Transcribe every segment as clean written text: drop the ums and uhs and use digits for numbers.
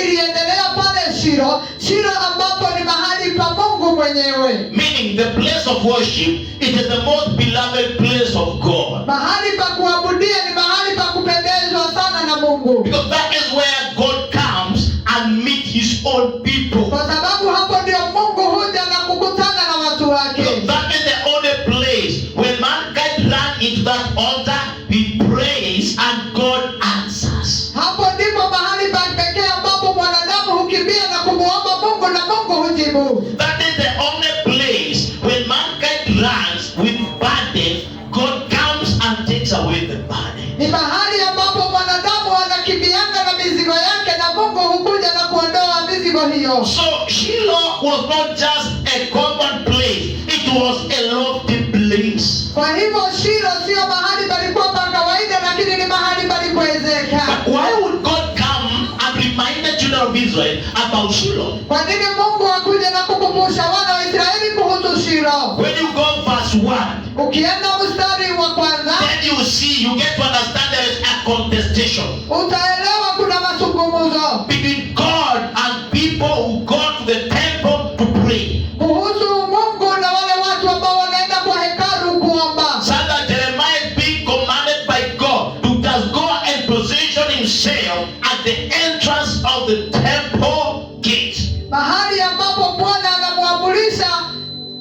iliendelea pale Shilo, Shilo ambapo ni mahali pa Mungu mwenyewe. Meaning the place of worship, it is the most beloved place of God. Mahali pa kuabudia ni mahali pa kupendezwa sana na Mungu. Because that is where God comes and meet his own people. Kwa sababu hapo ndio Mungu huja na kukutana na watu wake. Because that is the only place when mankind run into that altar, we praise and God answers. Hapo ndipo mahali pa pekee ambapo mwanadamu hukimbia na kumuomba Mungu na Mungu hujibu. That is the only place when mankind runs with burden, God comes and takes away the burden. Ni mahali ambapo mwanadamu anakimbianga na mizigo yake na Mungu hukuja na kuondoa mizigo hiyo. So Shiloh was not just a common place, it was a lofty place. Kwa hivyo Shilo sio mahali palikuwa pa kawaida, lakini ni mahali palikuwezeka. But why would God come and remind the children of Israel about Shiloh? Kwa nini Mungu akuja na kukumbusha wana wa Israeli kuhusu Shilo? When you go verse 1, Ukienda mstari wa kwanza, then you see, you get to understand there is a contestation utaelewa kuna mazungumzo between God and people who go to the temple to pray. kuhusu Mungu na wale watu ambao wanaenda kwa hekalu kuomba. So that Jeremiah is being commanded by God to just go and position himself at the entrance of the temple gate. Mahali ambapo Bwana anamuamrisha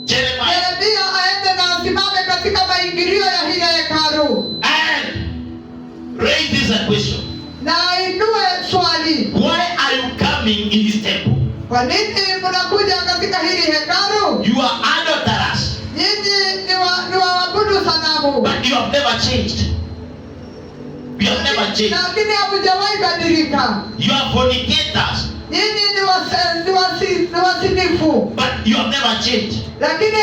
Jeremiah, Yeremia aende na asimame katika maingilio ya hile hekalu. and raise this a question. Na inue swali, Why are you coming in this temple? kwa nini mnakuja katika hili hekalu? You are adulterers, Nyinyi ni waabudu sanamu, but you have never changed. You have never changed. lakini hamujawahi badilika. You are fornicators, Nyinyi ni wasinifu, but you have never changed. lakini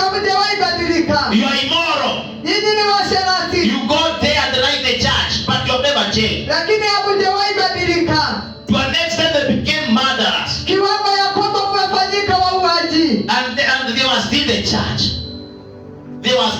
hamujawahi badilika. You are immoral. Nyinyi ni washerati, You go there and like the church, but you have never changed. lakini hamujawahi badilika. To an extent they became murderers, Kiwango ya kwamba mmefanyika wauaji, and they were still the church. They were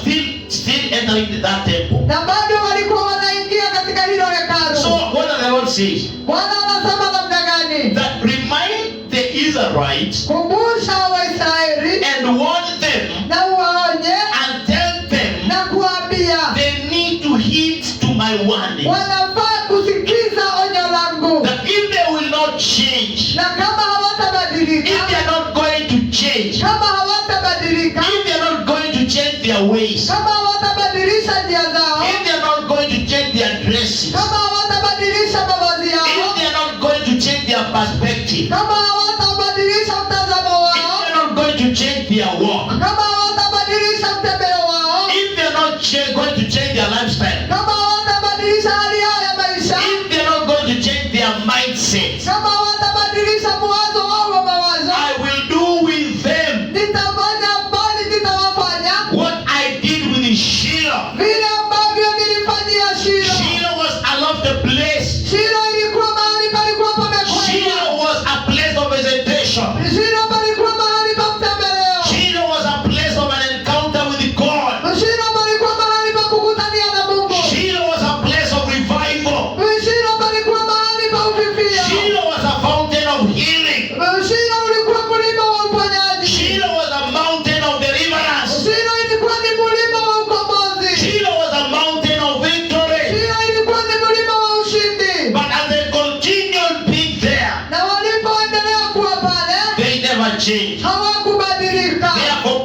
still entering that temple. na bado walikuwa wanaingia katika hilo hekalu. So what does the Lord say? Bwana anasema namna gani? That remind the Israelites Kumbusha Waisraeli and warn them na uwaonye and tell them na kuambia they need to heed to my warning. wanafaa kusikiza onyo langu, That if they will not change, na kama hawatabadilika, if they are not going to change, kama hawatabadilika, if they are not going to change their ways, kama hawatabadilisha njia zao, if they are not going to change their dresses, kama hawatabadilisha mavazi if yao, they are not going to change their perspective, kama hawatabadilisha mtazamo if wao, they are not going to change their walk, kama hawatabadilisha mtembeo wao, if they are not going to change their lifestyle, kama hawatabadilisha hali yao ya maisha, if they are not going to change their mindset, kama hawatabadilisha mwazo wao wa mawazo, I will do with them nitafanya bali nitawafanya what I did with Shiloh. vile ambavyo nilifanyia Shilo. Shiloh was a lofty place. Shilo ilikuwa mahali palikuwa pamekwenda. Shiloh was a place of visitation. Shilo palikuwa mahali pa mtembeleo. Shiloh was a place of an encounter with God. Shilo palikuwa mahali pa kukutania na Mungu. Shiloh was a place of revival. Shilo palikuwa mahali pa ufifia. Shiloh was a fountain of healing. Shilo ulikuwa mlima wa uponyaji. Shiloh was a mountain of deliverance. Shilo ilikuwa ni mlima wa ukombozi. Shiloh was a mountain of victory. Shilo ilikuwa ni mlima wa ushindi. But as they continued being there, Na walipoendelea kuwa pale, they never changed. hawakubadilika. Therefore,